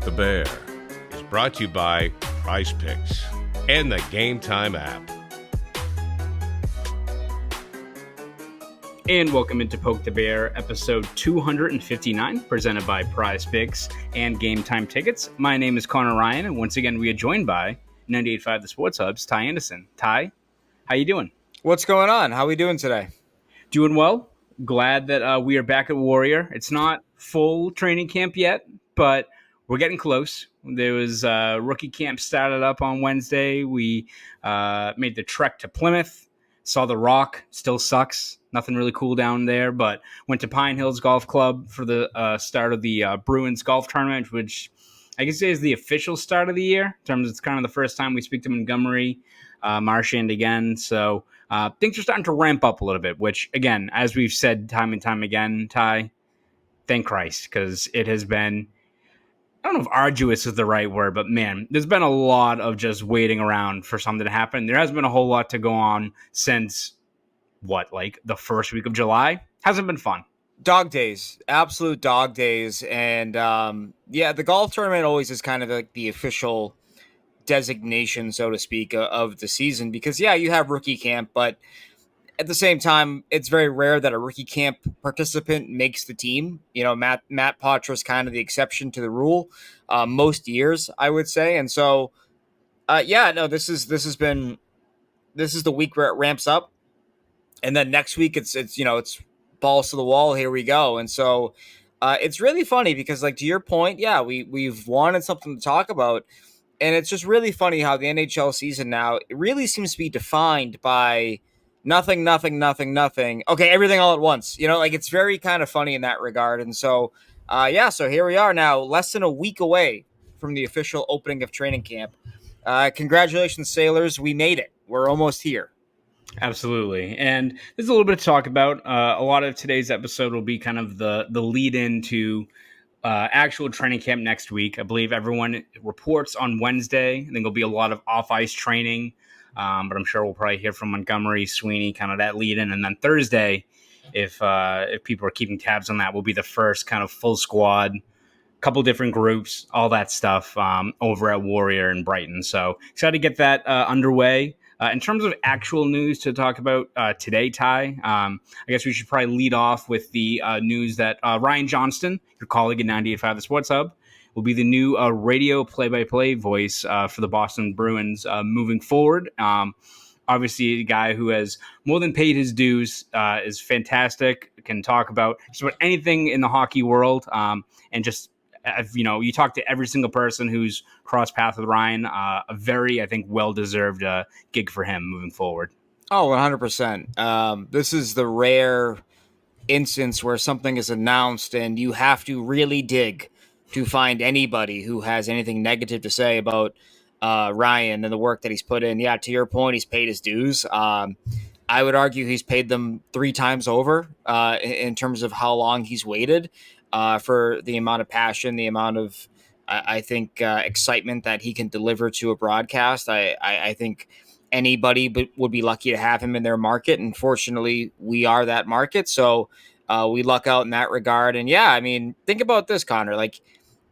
the Bear is brought to you by Prize Picks and the Gametime app. And welcome into Poke the Bear, episode 259, presented by Prize Picks and Gametime tickets. My name is Conor Ryan, and once again, we are joined by 98.5 The Sports Hub's Ty Anderson. Ty, how you doing? What's going on? How are we doing today? Doing well. Glad that we are back at Warrior. It's not full training camp yet, but we're getting close. There was rookie camp started up on Wednesday. We made the trek to Plymouth. Saw the Rock, still sucks. Nothing really cool down there, but went to Pine Hills Golf Club for the start of the Bruins golf tournament, which I guess is the official start of the year. In terms of it's kind of the first time we speak to Montgomery, Marchand again. So things are starting to ramp up a little bit, which, again, as we've said time and time again, Ty, thank Christ, because it has been, I don't know if arduous is the right word, but man, there's been a lot of just waiting around for something to happen. There hasn't been a whole lot to go on since, the first week of July? Hasn't been fun. Dog days, absolute dog days. And the golf tournament always is kind of like the official designation, so to speak, of the season because, you have rookie camp, but at the same time, it's very rare that a rookie camp participant makes the team. You know, Matt Poitras is kind of the exception to the rule most years, I would say. And so, this is the week where it ramps up, and then next week it's balls to the wall. Here we go. And so it's really funny because, like, to your point, we've wanted something to talk about, and it's just really funny how the NHL season now it really seems to be defined by nothing. Okay, everything all at once. It's very kind of funny in that regard. And so, so here we are now, less than a week away from the official opening of training camp. Congratulations, Sailors. We made it. We're almost here. Absolutely. And there's a little bit to talk about. A lot of today's episode will be kind of the lead into actual training camp next week. I believe everyone reports on Wednesday. I think there'll be a lot of off-ice training. But I'm sure we'll probably hear from Montgomery, Sweeney, kind of that lead in. And then Thursday, if people are keeping tabs on that, will be the first kind of full squad, couple different groups, all that stuff over at Warrior in Brighton. So excited to get that underway. In terms of actual news to talk about today, Ty, I guess we should probably lead off with the news that Ryan Johnston, your colleague at 98.5 The Sports Hub, will be the new radio play-by-play voice for the Boston Bruins moving forward. Obviously, a guy who has more than paid his dues, is fantastic, can talk about just about anything in the hockey world, and just, you talk to every single person who's crossed paths with Ryan, a very, I think, well-deserved gig for him moving forward. Oh, 100%. This is the rare instance where something is announced and you have to really dig to find anybody who has anything negative to say about Ryan and the work that he's put in. Yeah, to your point, he's paid his dues. I would argue he's paid them 3 times over in terms of how long he's waited for the amount of passion, the amount of, I think, excitement that he can deliver to a broadcast. I think anybody would be lucky to have him in their market. And fortunately, we are that market. So we luck out in that regard. And think about this, Connor. Like,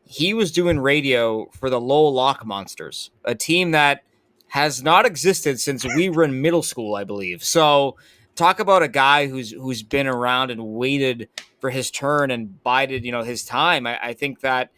he was doing radio for the Lowell Lock Monsters, a team that has not existed since we were in middle school, I believe. So talk about a guy who's been around and waited for his turn and bided, his time. I think that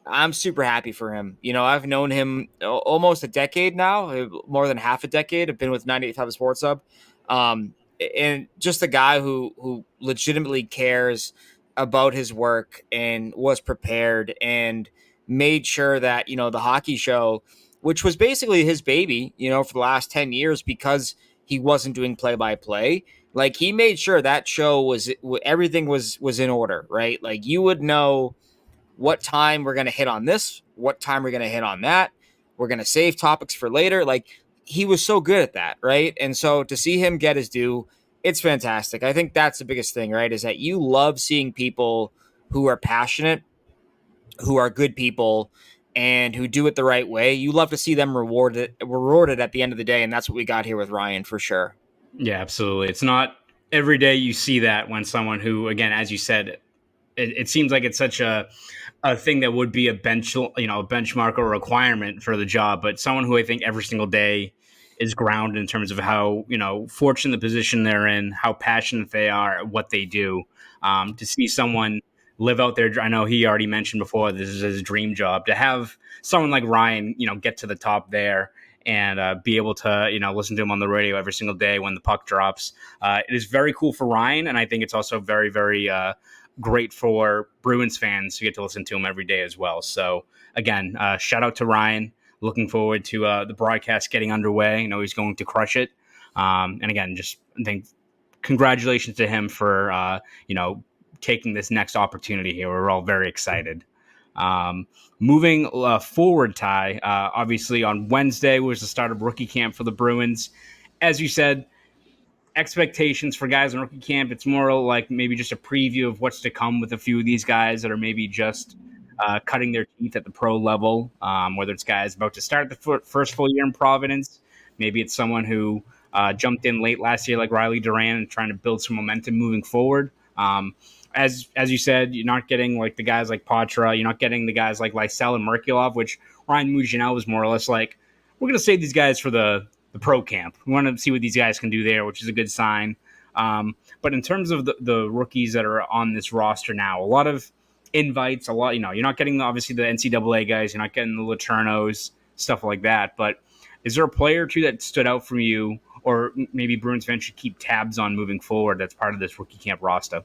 I'm super happy for him. I've known him almost a decade now, more than half a decade. I've been with 98.5 Sports Hub. And just a guy who legitimately cares about his work and was prepared and made sure that, the hockey show, which was basically his baby, for the last 10 years because he wasn't doing play-by-play. Like, he made sure that show everything was in order, right? Like, you would know what time we're going to hit on this, what time we're going to hit on that. We're going to save topics for later. Like, he was so good at that, right? And so to see him get his due, it's fantastic. I think that's the biggest thing, right? Is that you love seeing people who are passionate, who are good people, and who do it the right way. You love to see them rewarded at the end of the day, and that's what we got here with Ryan for sure. Yeah, absolutely. It's not every day you see that when someone who, again, as you said, it seems like it's such a a thing that would be a benchmark or requirement for the job, but someone who I think every single day is grounded in terms of how, fortunate the position they're in, how passionate they are at what they do. To see someone live out their, I know he already mentioned before, this is his dream job. To have someone like Ryan, get to the top there and be able to, listen to him on the radio every single day when the puck drops. It is very cool for Ryan, and I think it's also very, very great for Bruins fans who get to listen to him every day as well. So again, shout out to Ryan. Looking forward to the broadcast getting underway. I know he's going to crush it. And again, just I think congratulations to him for taking this next opportunity here. We're all very excited. Moving forward, Ty, obviously on Wednesday was the start of rookie camp for the Bruins. As you said, expectations for guys in rookie camp, it's more like maybe just a preview of what's to come with a few of these guys that are maybe just cutting their teeth at the pro level, whether it's guys about to start the first full year in Providence. Maybe it's someone who jumped in late last year like Riley Duran and trying to build some momentum moving forward. As you said, you're not getting like the guys like Patra. You're not getting the guys like Lysell and Merkulov, which Ryan Muginel was more or less like, we're going to save these guys for the pro camp. We want to see what these guys can do there, which is a good sign. But in terms of the rookies that are on this roster now, a lot of invites, you're not getting obviously the NCAA guys, you're not getting the Laternos, stuff like that. But is there a player or two that stood out from you, or maybe Bruins fans should keep tabs on moving forward that's part of this rookie camp roster?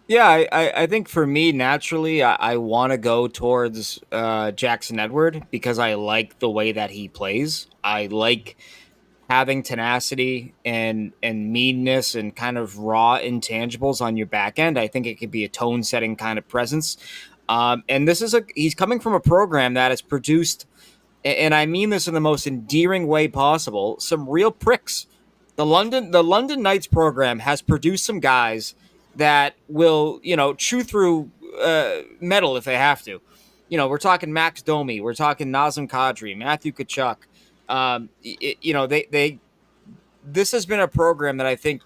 Yeah, I think for me, naturally, I want to go towards Jackson Edward because I like the way that he plays. I like having tenacity and meanness and kind of raw intangibles on your back end. I think it could be a tone-setting kind of presence. And he's coming from a program that has produced, and I mean this in the most endearing way possible, some real pricks. The London Knights program has produced some guys that will, chew through metal if they have to. We're talking Max Domi, we're talking Nazem Kadri, Matthew Tkachuk. This has been a program that I think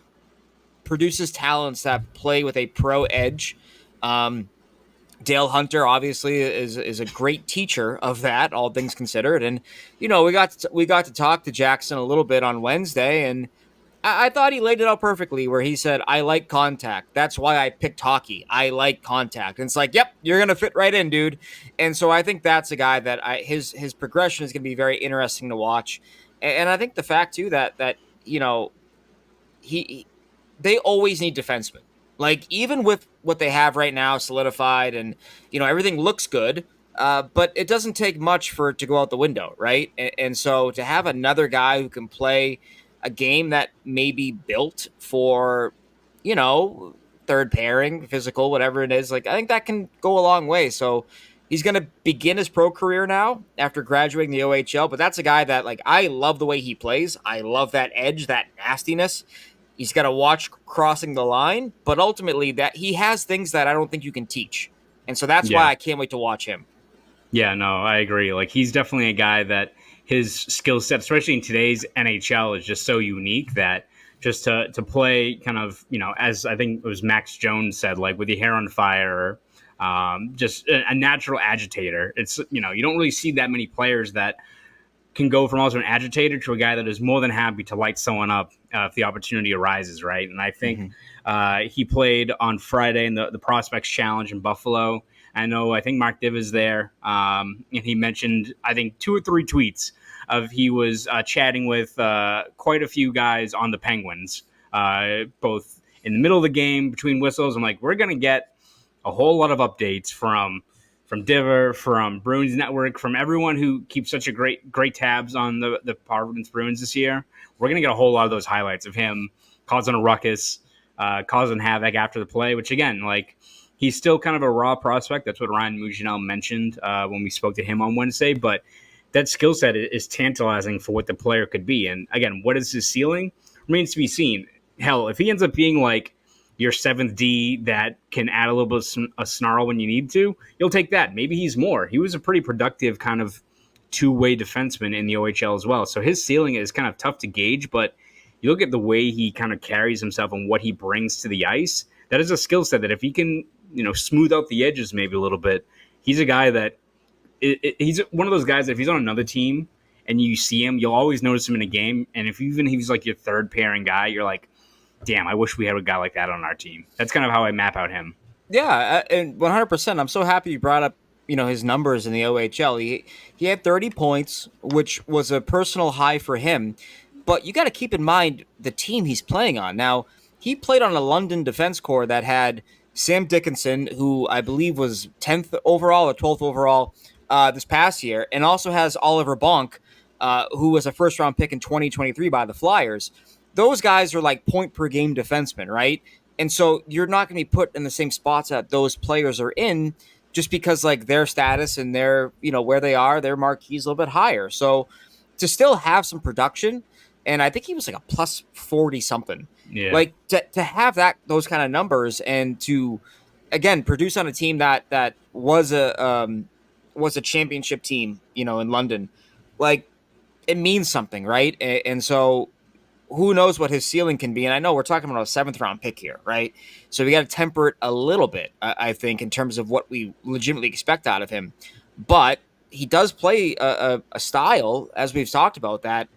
produces talents that play with a pro edge. Dale Hunter obviously is a great teacher of that, all things considered. And we got to talk to Jackson a little bit on Wednesday, and I thought he laid it out perfectly where he said, I like contact. That's why I picked hockey. I like contact. And it's like, yep, you're going to fit right in, dude. And so I think that's a guy that his progression is going to be very interesting to watch. And I think the fact, too, that they always need defensemen. Like, even with what they have right now solidified and, everything looks good, but it doesn't take much for it to go out the window, right? And so to have another guy who can play a game that may be built for, third pairing, physical, whatever it is, like, I think that can go a long way. So he's going to begin his pro career now after graduating the OHL, but that's a guy that, like, I love the way he plays. I love that edge, that nastiness. He's got to watch crossing the line, but ultimately that he has things that I don't think you can teach. And so that's why I can't wait to watch him. Yeah, no, I agree. Like, he's definitely a guy that his skill set, especially in today's NHL, is just so unique that just to play kind of, as I think it was Max Jones said, like with your hair on fire, just a natural agitator. It's, you don't really see that many players that can go from also an agitator to a guy that is more than happy to light someone up if the opportunity arises, right? And I think he played on Friday in the Prospects Challenge in Buffalo. I think Mark Div is there, and he mentioned, I think, 2 or 3 tweets of he was chatting with quite a few guys on the Penguins, both in the middle of the game, between whistles. I'm like, we're going to get a whole lot of updates from Diver, from Bruins Network, from everyone who keeps such a great tabs on the Providence Bruins this year. We're going to get a whole lot of those highlights of him causing a ruckus, causing havoc after the play, which, again, like, he's still kind of a raw prospect. That's what Ryan Muginel mentioned when we spoke to him on Wednesday. But that skill set is tantalizing for what the player could be. And, again, what is his ceiling? Remains to be seen. Hell, if he ends up being like your 7th D that can add a little bit of a snarl when you need to, you'll take that. Maybe he's more. He was a pretty productive kind of two-way defenseman in the OHL as well. So his ceiling is kind of tough to gauge, but you look at the way he kind of carries himself and what he brings to the ice, that is a skill set that if he can, smooth out the edges maybe a little bit, he's a guy that he's one of those guys that if he's on another team and you see him, you'll always notice him in a game. And if even he's like your third pairing guy, you're like, damn, I wish we had a guy like that on our team. That's kind of how I map out him. Yeah, and 100%. I'm so happy you brought up, his numbers in the OHL. He had 30 points, which was a personal high for him. But you got to keep in mind the team he's playing on. Now, he played on a London defense corps that had Sam Dickinson, who I believe was 10th overall or 12th overall this past year, and also has Oliver Bonk, who was a first-round pick in 2023 by the Flyers. Those guys are like point-per-game defensemen, right? And so you're not going to be put in the same spots that those players are in just because like their status and their, where they are, their marquee is a little bit higher. So to still have some production, and I think he was like a plus 40 something. Yeah. Like to have those kind of numbers and to, again, produce on a team that was a championship team, in London, like it means something, right? And so who knows what his ceiling can be. And I know we're talking about a 7th round pick here, right? So we got to temper it a little bit, I think, in terms of what we legitimately expect out of him. But he does play a style, as we've talked about, that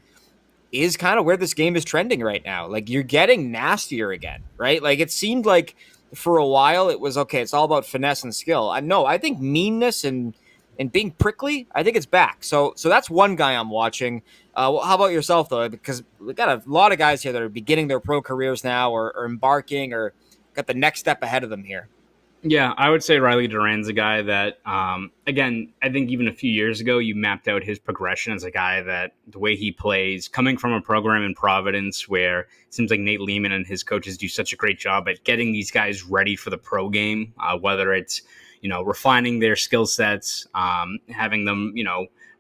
is kind of where this game is trending right now. Like you're getting nastier again, right? Like it seemed like for a while it was okay. It's all about finesse and skill. I think meanness and being prickly, I think it's back. So that's one guy I'm watching. Well, how about yourself though? Because we got a lot of guys here that are beginning their pro careers now, or embarking, or got the next step ahead of them here. Yeah, I would say Riley Duran's a guy that, again, I think even a few years ago, you mapped out his progression as a guy that the way he plays, coming from a program in Providence where it seems like Nate Lehman and his coaches do such a great job at getting these guys ready for the pro game, whether it's, refining their skill sets, having them,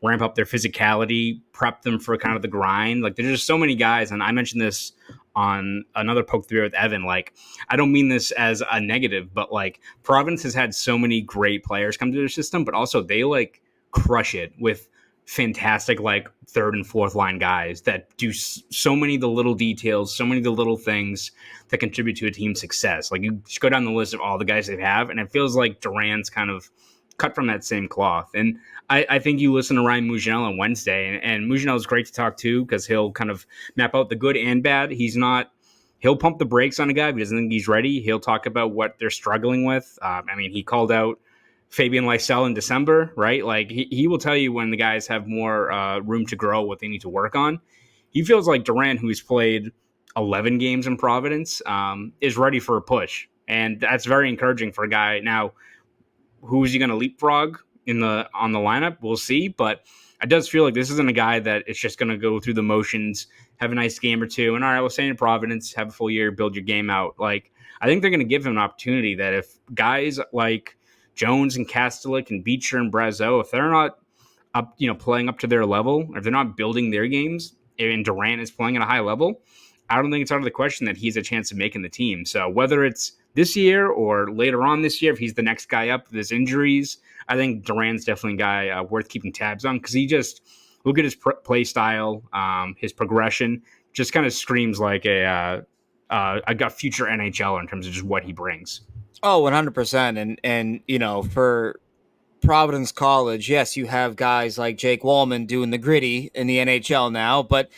ramp up their physicality, prep them for kind of the grind. Like there's just so many guys. And I mentioned this on another Poke the Bear with Evan. Like, I don't mean this as a negative, but like Providence has had so many great players come to their system, but also they like crush it with fantastic like 3rd and 4th line guys that do so many of the little details, so many of the little things that contribute to a team's success. Like you just go down the list of all the guys they have, and it feels like Duran's kind of cut from that same cloth. And I think you listen to Ryan Muginel on Wednesday, and Muginel is great to talk to because he'll kind of map out the good and bad. He'll pump the brakes on a guy if he doesn't think he's ready. He'll talk about what they're struggling with. He called out Fabian Lysell in December, right? Like he will tell you when the guys have more room to grow, what they need to work on. He feels like Duran, who's played 11 games in Providence, is ready for a push. And that's very encouraging for a guy. Now, who is he going to leapfrog on the lineup? We'll see. But it does feel like this isn't a guy that it's just going to go through the motions, have a nice game or two, and all right, let's stay in Providence, have a full year, build your game out. Like I think they're going to give him an opportunity that if guys like Jones and Kastelik and Beecher and Brazeau, if they're not up, playing up to their level, if they're not building their games, and Duran is playing at a high level, I don't think it's out of the question that he's a chance of making the team. So whether it's this year or later on this year, if he's the next guy up, there's injuries, I think Duran's definitely a guy worth keeping tabs on because he just, look at his play style, his progression, just kind of screams like a future NHLer in terms of just what he brings. Oh, 100%. And for Providence College, yes, you have guys like Jake Wallman doing the gritty in the NHL now, but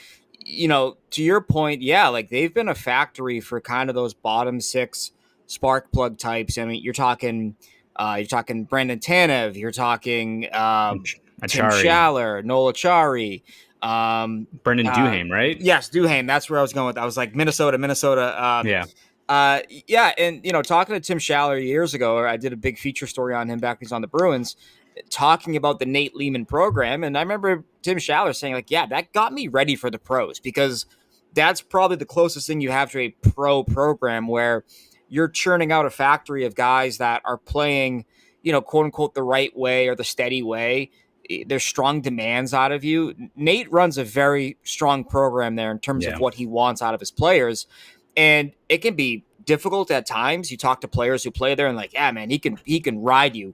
to your point, yeah, like they've been a factory for kind of those bottom 6 spark plug types. I mean, you're talking Brandon Tanev, you're talking Tim Schaller, Noel Achari, Brendan Duhaime, right? Yes, Duhaime. That's where I was going with. I was like Minnesota. Yeah. And talking to Tim Schaller years ago, I did a big feature story on him back when he was on the Bruins, talking about the Nate Lehman program. And I remember Tim Schaller saying, like, yeah, that got me ready for the pros because that's probably the closest thing you have to a pro program where you're churning out a factory of guys that are playing, quote unquote, the right way or the steady way. There's strong demands out of you. Nate runs a very strong program there in terms of what he wants out of his players. And it can be difficult at times. You talk to players who play there and like, yeah, man, he can ride you,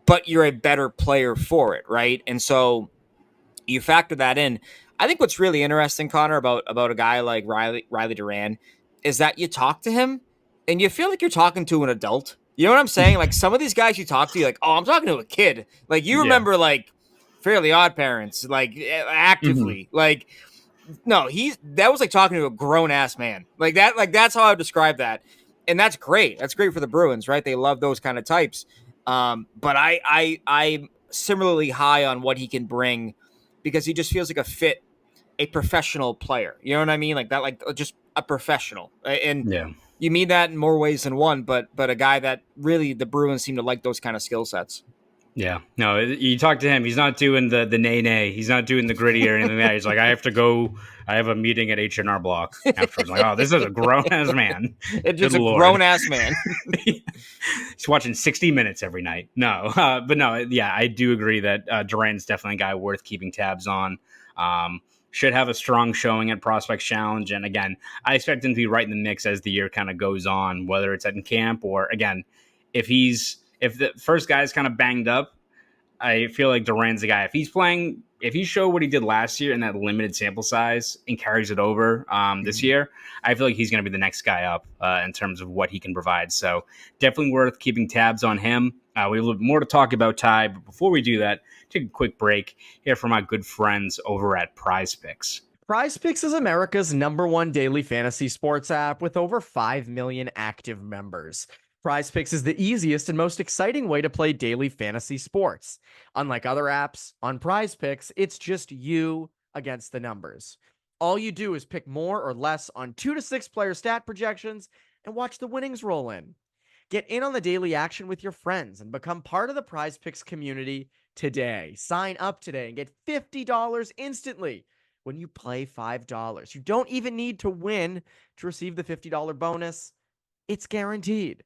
but you're a better player for it, right? And so you factor that in. I think what's really interesting, Connor, about a guy like Riley Duran is that you talk to him and you feel like you're talking to an adult. You know what I'm saying? Like some of these guys you talk to, you're like, oh, I'm talking to a kid. Like you remember like Fairly Odd Parents, like actively. Like no, that was like talking to a grown ass man. Like that's how I would describe that. And that's great. That's great for the Bruins, right? They love those kind of types. But I'm similarly high on what he can bring because he just feels like a professional player. You know what I mean? Like that, like just a professional. And you mean that in more ways than one, but a guy that really the Bruins seem to like those kind of skill sets. Yeah. No, you talk to him. He's not doing the nay. He's not doing the gritty or anything like that. He's like, I have to go. I have a meeting at H&R Block afterwards. Like, oh, this is a grown-ass man. It's just a grown-ass man. He's watching 60 Minutes every night. No. But no, yeah, I do agree that Duran's definitely a guy worth keeping tabs on. Should have a strong showing at Prospects Challenge. And again, I expect him to be right in the mix as the year kind of goes on, whether it's in camp or, again, if the first guy's kind of banged up, I feel like Duran's the guy. If he showed what he did last year in that limited sample size and carries it over this year, I feel like he's going to be the next guy up in terms of what he can provide. So definitely worth keeping tabs on him. We have a little bit more to talk about, Ty, but before we do that, take a quick break here from my good friends over at Prize Picks. Prize Picks is America's #1 daily fantasy sports app with over 5 million active members. Prize Picks is the easiest and most exciting way to play daily fantasy sports. Unlike other apps, on Prize Picks, it's just you against the numbers. All you do is pick more or less on 2 to 6 player stat projections and watch the winnings roll in. Get in on the daily action with your friends and become part of the Prize Picks community today. Sign up today and get $50 instantly when you play $5. You don't even need to win to receive the $50 bonus. It's guaranteed.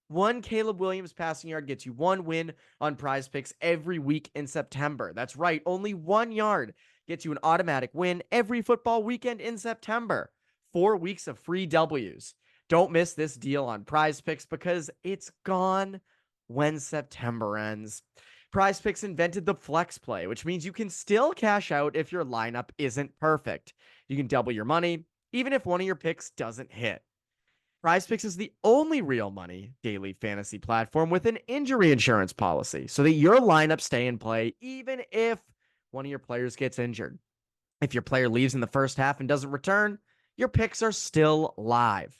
One Caleb Williams passing yard gets you 1 win on Prize Picks every week in September. That's right, only 1 yard gets you an automatic win every football weekend in September. 4 weeks of free W's. Don't miss this deal on Prize Picks because it's gone when September ends. Prize Picks invented the flex play, which means you can still cash out if your lineup isn't perfect. You can double your money, even if one of your picks doesn't hit. Prize Picks is the only real money daily fantasy platform with an injury insurance policy so that your lineups stay in play even if one of your players gets injured. If your player leaves in the first half and doesn't return, your picks are still live.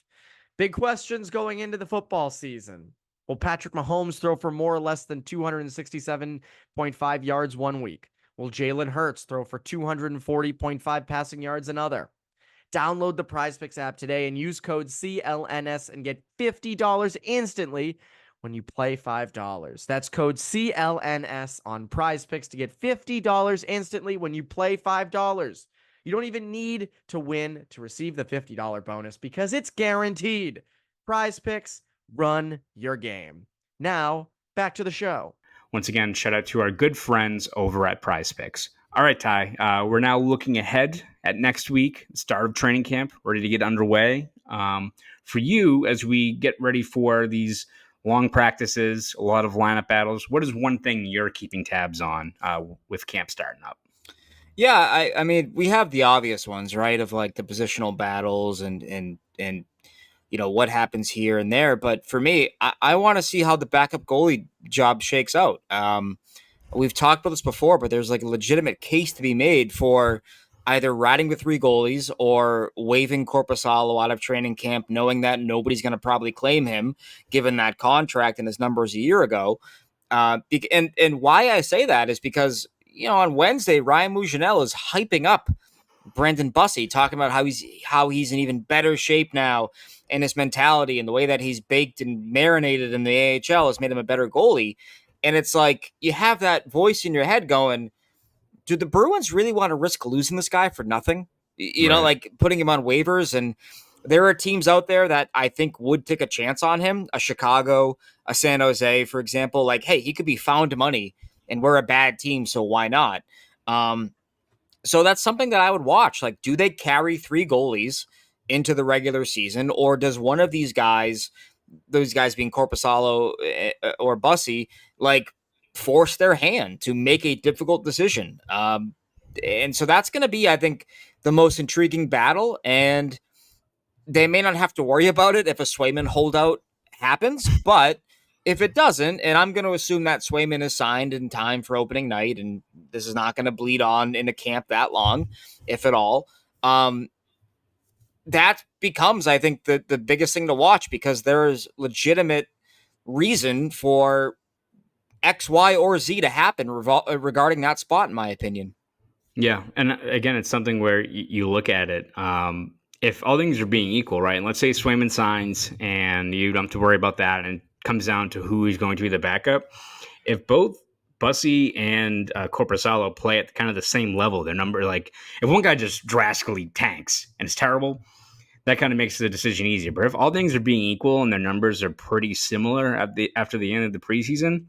Big questions going into the football season. Will Patrick Mahomes throw for more or less than 267.5 yards one week? Will Jalen Hurts throw for 240.5 passing yards another? Download the Prize Picks app today and use code CLNS and get $50 instantly when you play $5. That's code CLNS on Prize Picks to get $50 instantly when you play $5. You don't even need to win to receive the $50 bonus because it's guaranteed. Prize Picks, run your game. Now, back to the show. Once again, shout out to our good friends over at Prize Picks. All right, Ty, we're now looking ahead at next week, start of training camp, ready to get underway. For you, as we get ready for these long practices, a lot of lineup battles, what is one thing you're keeping tabs on with camp starting up? Yeah, I mean, we have the obvious ones, right? Of like the positional battles and you know what happens here and there. But for me, I want to see how the backup goalie job shakes out. We've talked about this before, but there's like a legitimate case to be made for either riding with 3 goalies or waiving Korpisalo out of training camp, knowing that nobody's going to probably claim him given that contract and his numbers a year ago. And why I say that is because, you know, on Wednesday, Ryan Mougenel is hyping up Brandon Bussey, talking about how he's in even better shape now, and his mentality and the way that he's baked and marinated in the AHL has made him a better goalie. And it's like you have that voice in your head going, do the Bruins really want to risk losing this guy for nothing? You know, like putting him on waivers. And there are teams out there that I think would take a chance on him, a Chicago, a San Jose, for example. Like, hey, he could be found money and we're a bad team, so why not? So that's something that I would watch. Like, do they carry 3 goalies into the regular season, or does one of these guys, those guys being Korpisalo or Bussey, like force their hand to make a difficult decision? And so that's going to be, I think, the most intriguing battle. And they may not have to worry about it if a Swayman holdout happens, but if it doesn't, and I'm going to assume that Swayman is signed in time for opening night, and this is not going to bleed on into camp that long, if at all, that becomes, I think, the biggest thing to watch, because there is legitimate reason for X, Y, or Z to happen regarding that spot, in my opinion. Yeah, and again, it's something where you look at it. If all things are being equal, right? And let's say Swayman signs, and you don't have to worry about that, and it comes down to who is going to be the backup. If both Bussy and Corposalo play at kind of the same level, their number, like if one guy just drastically tanks and it's terrible, that kind of makes the decision easier. But if all things are being equal and their numbers are pretty similar after the end of the preseason,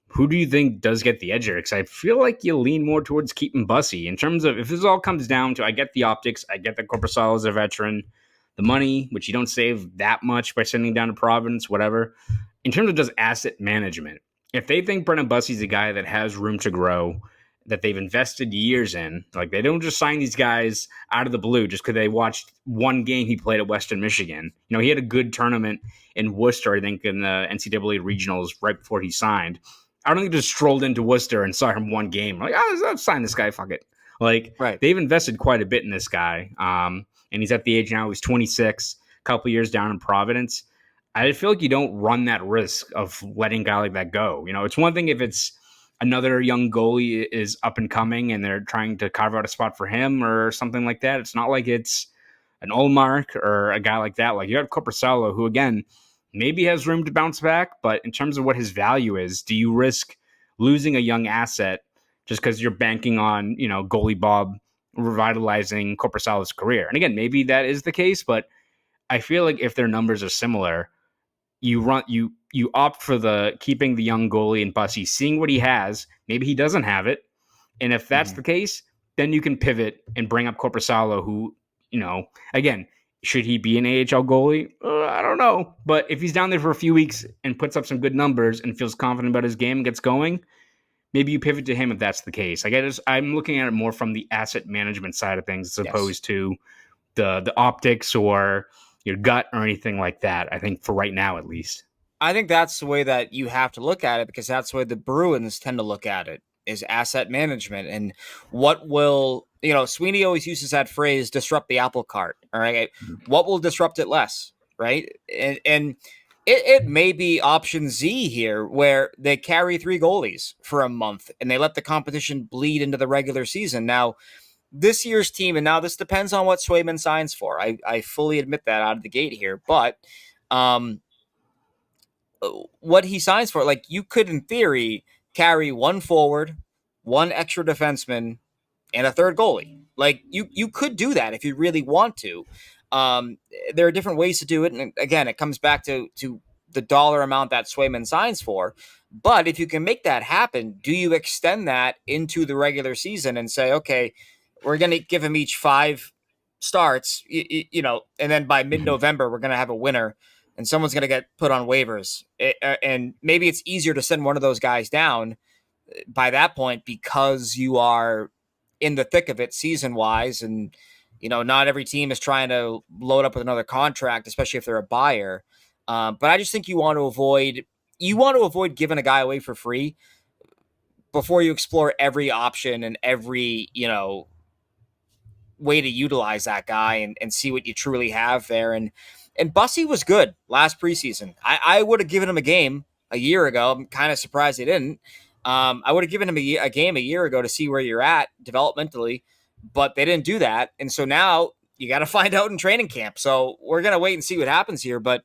who do you think does get the edge here? Because I feel like you lean more towards keeping Bussy in terms of, if this all comes down to, I get the optics, I get that Corposalo is a veteran, the money, which you don't save that much by sending down to Providence, whatever. In terms of just asset management, if they think Brennan Bussy's a guy that has room to grow, that they've invested years in, like they don't just sign these guys out of the blue just because they watched one game he played at Western Michigan. You know, he had a good tournament in Worcester, I think, in the NCAA regionals right before he signed. I don't think just strolled into Worcester and saw him one game. Like, I'll sign this guy. Fuck it. Like, right. They've invested quite a bit in this guy. And he's at the age now, he's 26, a couple years down in Providence. I feel like you don't run that risk of letting a guy like that go. You know, it's one thing if it's another young goalie is up and coming and they're trying to carve out a spot for him or something like that. It's not like it's an Olmark or a guy like that. Like, you have Corposalo, who, again, maybe has room to bounce back, but in terms of what his value is, do you risk losing a young asset just because you're banking on, you know, goalie Bob revitalizing Corposalo's career? And again, maybe that is the case, but I feel like if their numbers are similar, you opt for the keeping the young goalie and Bussy, seeing what he has. Maybe he doesn't have it, and if that's the case, then you can pivot and bring up Corposalo, who, you know, again, should he be an AHL goalie? I don't know. But if he's down there for a few weeks and puts up some good numbers and feels confident about his game and gets going, maybe you pivot to him if that's the case. I'm looking at it more from the asset management side of things as opposed to the optics or your gut or anything like that, I think, for right now at least. I think that's the way that you have to look at it, because that's the way the Bruins tend to look at it, is asset management. And what will, you know, Sweeney always uses that phrase, disrupt the apple cart. All right. What will disrupt it less? Right. And it may be option Z here, where they carry 3 goalies for a month and they let the competition bleed into the regular season. Now, this year's team, and now this depends on what Swayman signs for. I fully admit that out of the gate here, but what he signs for, like, you could in theory carry 1 forward, 1 extra defenseman, and a 3rd goalie. Like, you could do that if you really want to. There are different ways to do it, and again, it comes back to the dollar amount that Swayman signs for. But if you can make that happen, do you extend that into the regular season and say, okay, we're going to give him each 5 starts, you know, and then by mid-November, we're going to have a winner and someone's going to get put on waivers. And maybe it's easier to send one of those guys down by that point, because you are in the thick of it season-wise. And, you know, not every team is trying to load up with another contract, especially if they're a buyer. But I just think you want to avoid giving a guy away for free before you explore every option and every, you know, way to utilize that guy and see what you truly have there. And Bussy was good last preseason. I would have given him a game a year ago. I'm kind of surprised they didn't. I would have given him a game a year ago to see where you're at developmentally, but they didn't do that. And so now you got to find out in training camp. So we're going to wait and see what happens here. But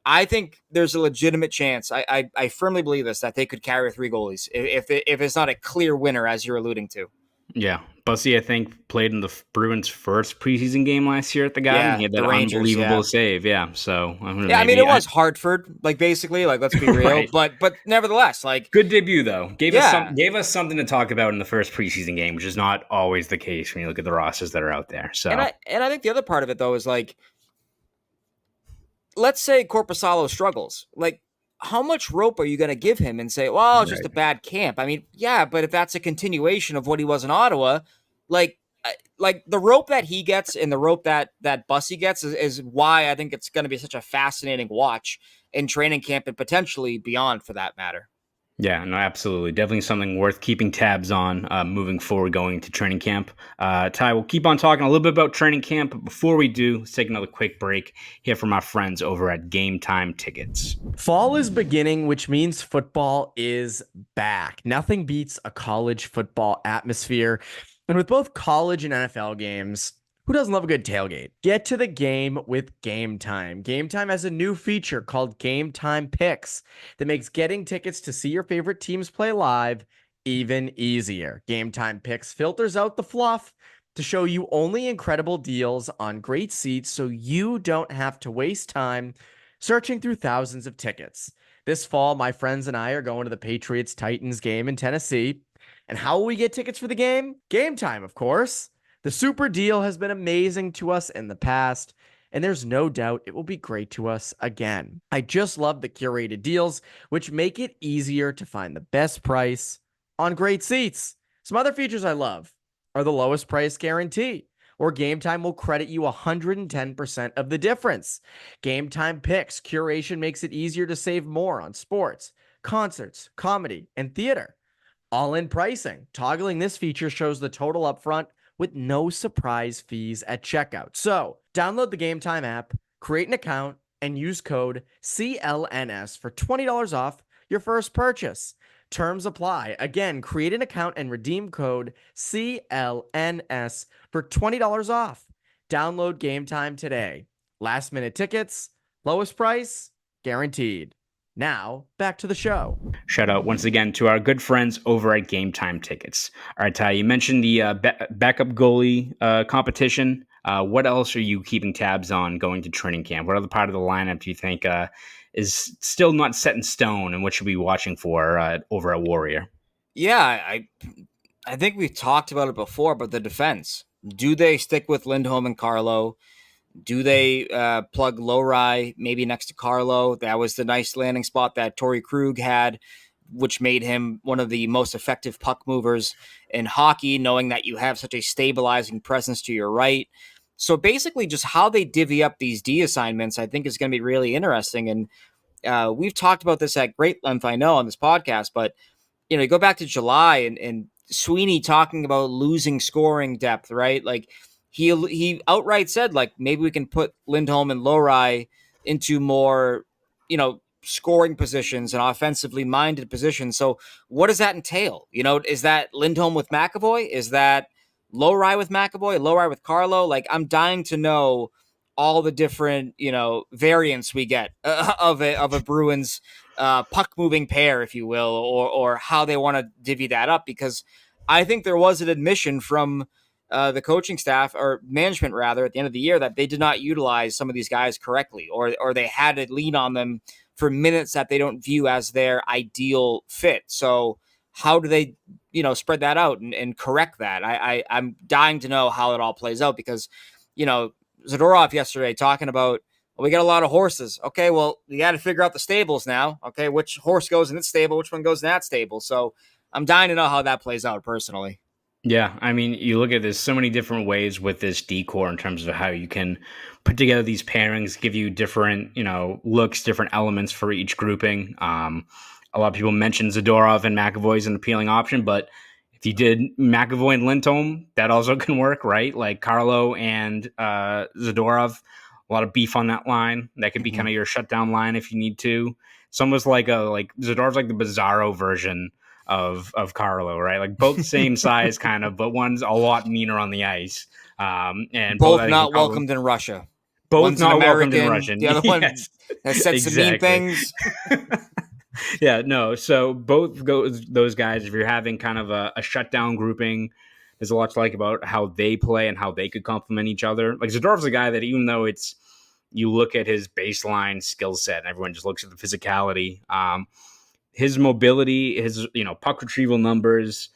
I think there's a legitimate chance. I firmly believe this, that they could carry 3 goalies if it's not a clear winner, as you're alluding to. Yeah. Bussy, I think, played in the Bruins' first preseason game last year at the Garden. Yeah, he had that Rangers, unbelievable save. Yeah. So, I mean, it was Hartford, like, basically, like, let's be real. Right. But nevertheless, like, good debut, though. Gave us something to talk about in the first preseason game, which is not always the case when you look at the rosters that are out there. So, and I think the other part of it, though, is, like, let's say Corposalo struggles. Like, how much rope are you going to give him and say, well, it's just a bad camp? I mean, yeah, but if that's a continuation of what he was in Ottawa, like the rope that he gets and the rope that Bussy gets is why I think it's going to be such a fascinating watch in training camp and potentially beyond for that matter. Yeah, no, absolutely. Definitely something worth keeping tabs on moving forward going to training camp. Ty, we'll keep on talking a little bit about training camp, but before we do, let's take another quick break here from our friends over at Gametime Tickets. Fall is beginning, which means football is back. Nothing beats a college football atmosphere. And with both college and NFL games, who doesn't love a good tailgate? Get to the game with Gametime. Gametime has a new feature called Gametime Picks that makes getting tickets to see your favorite teams play live even easier. Gametime Picks filters out the fluff to show you only incredible deals on great seats so you don't have to waste time searching through thousands of tickets. This fall, my friends and I are going to the Patriots-Titans game in Tennessee. And how will we get tickets for the game? Gametime, of course. The super deal has been amazing to us in the past, and there's no doubt it will be great to us again. I just love the curated deals, which make it easier to find the best price on great seats. Some other features I love are the lowest price guarantee, or Gametime will credit you 110% of the difference. Gametime Picks curation makes it easier to save more on sports, concerts, comedy, and theater. All-in pricing. Toggling this feature shows the total upfront with no surprise fees at checkout. So, download the Gametime app, create an account, and use code CLNS for $20 off your first purchase. Terms apply. Again, create an account and redeem code CLNS for $20 off. Download Gametime today. Last minute tickets, lowest price, guaranteed. Now, back to the show. Shout out once again to our good friends over at Gametime Tickets. All right, Ty, you mentioned the backup goalie competition. What else are you keeping tabs on going to training camp? What other part of the lineup do you think is still not set in stone, and what should we be watching for over at Warrior? Yeah, I think we've talked about it before, but the defense. Do they stick with Lindholm and Carlo? Do they plug Lowry maybe next to Carlo? That was the nice landing spot that Torrey Krug had, which made him one of the most effective puck movers in hockey, knowing that you have such a stabilizing presence to your right. So basically just how they divvy up these D assignments, I think is going to be really interesting. And we've talked about this at great length, I know, on this podcast, but you go back to July and Sweeney talking about losing scoring depth, right? Like, he outright said, like, maybe we can put Lindholm and Lowry into more, scoring positions and offensively minded positions. So what does that entail? Is that Lindholm with McAvoy? Is that Lowry with McAvoy? Lowry with Carlo? Like, I'm dying to know all the different, variants we get of a Bruins puck moving pair, if you will, or how they want to divvy that up, because I think there was an admission from the coaching staff, or management rather, at the end of the year, that they did not utilize some of these guys correctly, or they had to lean on them for minutes that they don't view as their ideal fit. So how do they, spread that out and correct that? I'm dying to know how it all plays out, because, Zadorov yesterday talking about, well, we got a lot of horses. Okay, well, you got to figure out the stables now. Okay, which horse goes in this stable, which one goes in that stable. So I'm dying to know how that plays out personally. Yeah, I mean, you look at this so many different ways with this decor in terms of how you can put together these pairings, give you different, looks, different elements for each grouping. A lot of people mention Zadorov and McAvoy as an appealing option, but if you did McAvoy and Lindholm, that also can work, right? Like Carlo and Zadorov, a lot of beef on that line. That could be kind of your shutdown line if you need to. It's almost like Zadorov's like the Bizarro version of Carlo, right? Like both same size kind of, but one's a lot meaner on the ice. And both not welcomed in Russia. Both One's not American, welcomed in Russian. The other one has said some mean things. Yeah, no. So both those guys, if you're having kind of a shutdown grouping, there's a lot to like about how they play and how they could complement each other. Like Zadorov's a guy that, even though you look at his baseline skill set and everyone just looks at the physicality, his mobility, his puck retrieval numbers,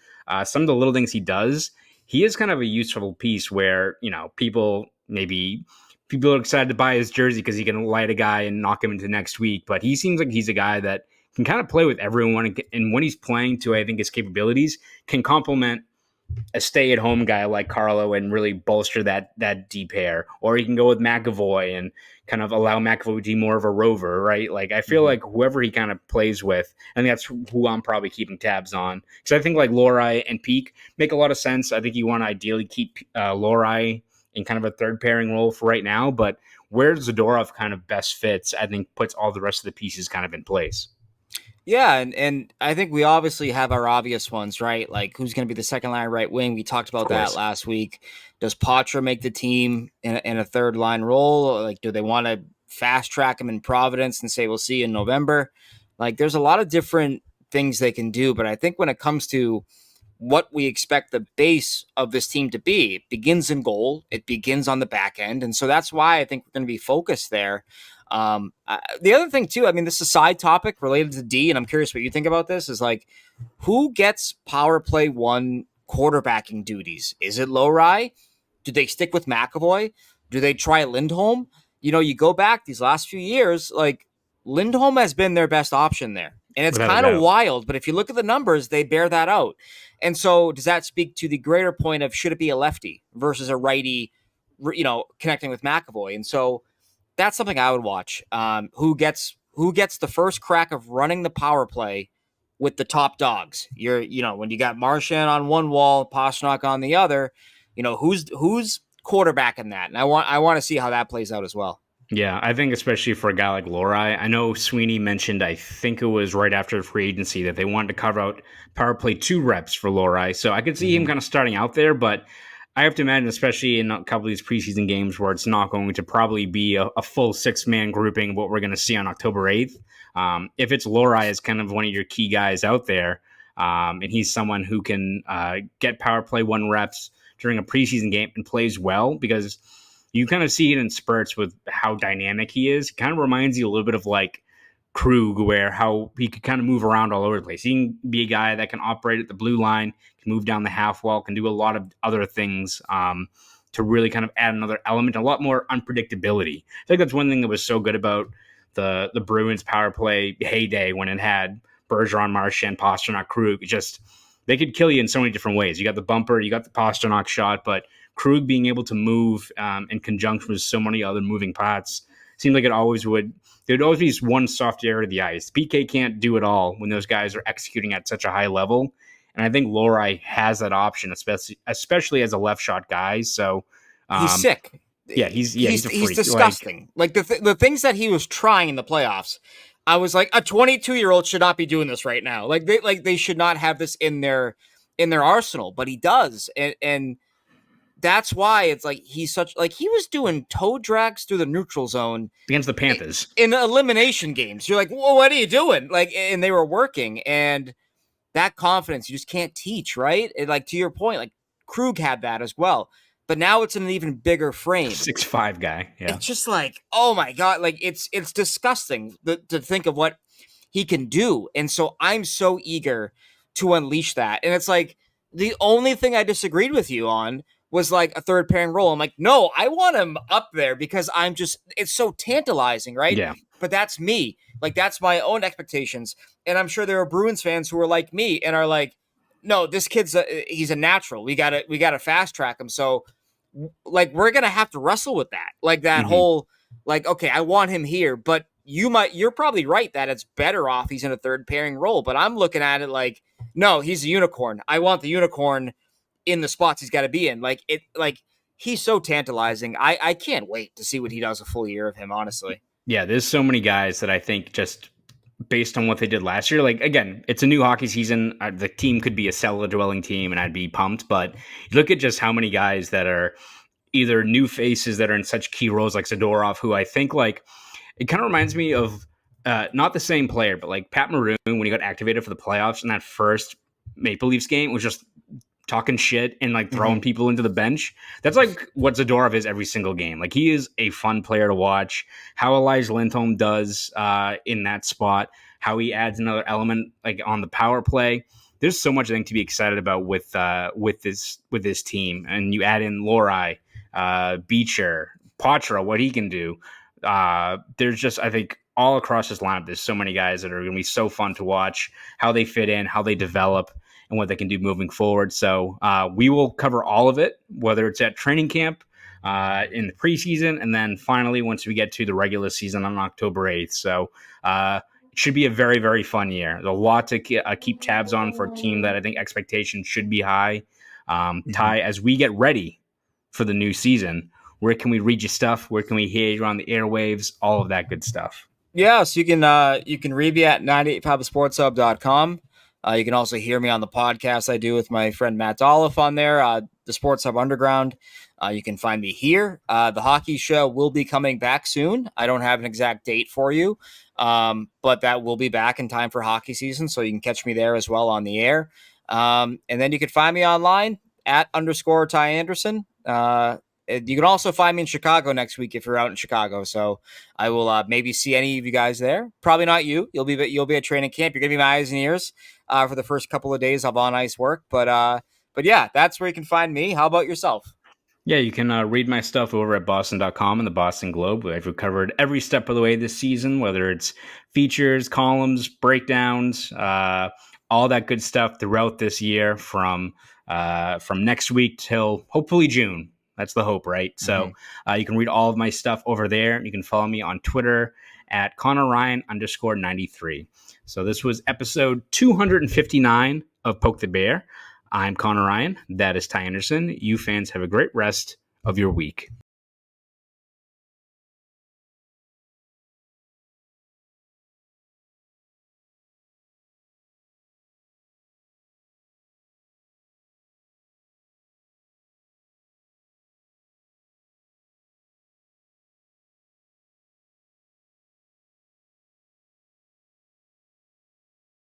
some of the little things he does, he is kind of a useful piece where people are excited to buy his jersey because he can light a guy and knock him into next week. But he seems like he's a guy that can kind of play with everyone, and when he's playing to, I think, his capabilities, can complement a stay-at-home guy like Carlo and really bolster that D pair, or you can go with McAvoy and kind of allow McAvoy to be more of a rover, right? Like I feel like whoever he kind of plays with, and that's who I'm probably keeping tabs on, because I think like Lohrei and Peak make a lot of sense. I think you want to ideally keep Lohrei in kind of a third pairing role for right now, but where Zadorov kind of best fits, I think puts all the rest of the pieces kind of in place. Yeah, and I think we obviously have our obvious ones, right? Like who's going to be the second line right wing? We talked about that last week. Does Patra make the team in a third line role? Or like, do they want to fast track him in Providence and say we'll see you in November? Like, there's a lot of different things they can do, but I think when it comes to what we expect the base of this team to be, it begins in goal. It begins on the back end, and so that's why I think we're going to be focused there. The other thing too, I mean, this is a side topic related to D, and I'm curious what you think about this, is like, who gets power play one quarterbacking duties? Is it Lohrei? Do they stick with McAvoy? Do they try Lindholm? You know, you go back these last few years, like Lindholm has been their best option there. And it's kind of wild, but if you look at the numbers, they bear that out. And so does that speak to the greater point of should it be a lefty versus a righty, you know, connecting with McAvoy? And so that's something I would watch. Who gets the first crack of running the power play with the top dogs? When you got Marchand on one wall, Pastrnak on the other, you know, who's quarterbacking that? And I want to see how that plays out as well. Yeah, I think especially for a guy like Lohrei, I know Sweeney mentioned, I think it was right after free agency, that they wanted to carve out power play 2 reps for Lohrei. So I could see him kind of starting out there, but I have to imagine, especially in a couple of these preseason games where it's not going to probably be a full 6-man grouping of what we're going to see on October 8th. If it's Lohrei as kind of one of your key guys out there, and he's someone who can get power play 1 reps during a preseason game and plays well, because you kind of see it in spurts with how dynamic he is. It kind of reminds you a little bit of like Krug, where how he could kind of move around all over the place. He can be a guy that can operate at the blue line, can move down the half wall, can do a lot of other things to really kind of add another element, a lot more unpredictability. I think that's one thing that was so good about the Bruins power play heyday when it had Bergeron, Marchand, Pastrnak, Krug. Just they could kill you in so many different ways. You got the bumper, you got the Pastrnak shot, but Krug being able to move in conjunction with so many other moving parts seemed like there'd always be this one soft area of the ice. PK can't do it all when those guys are executing at such a high level. And I think Lohrei has that option, especially as a left shot guy. So he's sick. Yeah, he's a freak. He's disgusting. Like the things that he was trying in the playoffs, I was like, a 22-year-old should not be doing this right now. Like they should not have this in their arsenal, but he does. And that's why it's like he was doing toe drags through the neutral zone against the Panthers in elimination games. You're like, well, what are you doing? Like, and they were working, and that confidence you just can't teach, right? And like to your point, like Krug had that as well, but now it's in an even bigger frame. 6'5" guy. Yeah, it's just like, oh my god, like it's disgusting to think of what he can do, and so I'm so eager to unleash that. And it's like the only thing I disagreed with you on was like a third pairing role. I'm like, no, I want him up there because it's so tantalizing, right? Yeah. But that's me. Like, that's my own expectations. And I'm sure there are Bruins fans who are like me and are like, no, this kid's he's a natural. We gotta fast track him. So like, we're going to have to wrestle with that. Like that whole, like, okay, I want him here, but you're probably right that it's better off he's in a third pairing role. But I'm looking at it like, no, he's a unicorn. I want the unicorn in the spots he's got to be in. Like he's so tantalizing. I can't wait to see what he does a full year of him, honestly. Yeah, there's so many guys that I think just based on what they did last year, like again, it's a new hockey season. The team could be a cellar dwelling team and I'd be pumped, but look at just how many guys that are either new faces that are in such key roles like Zadorov, who I think like it kind of reminds me of not the same player, but like Pat Maroon when he got activated for the playoffs in that first Maple Leafs game was just talking shit and like throwing people into the bench. That's like what Zadorov is every single game. Like he is a fun player to watch. How Elijah Lindholm does in that spot, how he adds another element like on the power play. There's so much I think to be excited about with this team. And you add in Lohrei, Beecher, Patra, what he can do. There's just, I think, all across this lineup, there's so many guys that are going to be so fun to watch, how they fit in, how they develop. and what they can do moving forward. So we will cover all of it, whether it's at training camp, in the preseason, and then finally once we get to the regular season on October 8th. So it should be a very, very fun year. There's a lot to keep tabs on for a team that I think expectations should be high. Ty, as we get ready for the new season, where can we read your stuff? Where can we hear you on the airwaves? All of that good stuff. Yeah, so you can read me at 98papasportshub.com. You can also hear me on the podcast I do with my friend Matt Dolph on there, the Sports Hub Underground. You can find me here. The hockey show will be coming back soon. I don't have an exact date for you, but that will be back in time for hockey season, so you can catch me there as well on the air. And then you can find me online at _Ty Anderson. You can also find me in Chicago next week if you're out in Chicago. So I will maybe see any of you guys there. Probably not you. You'll be at training camp. You're gonna be my eyes and ears for the first couple of days of on ice work. But yeah, that's where you can find me. How about yourself? Yeah, you can read my stuff over at boston.com and the Boston Globe. I've covered every step of the way this season, whether it's features, columns, breakdowns, all that good stuff throughout this year from next week till hopefully June. That's the hope, right? So you can read all of my stuff over there. You can follow me on Twitter at Conor Ryan _93. So this was episode 259 of Poke the Bear. I'm Conor Ryan. That is Ty Anderson. You fans have a great rest of your week.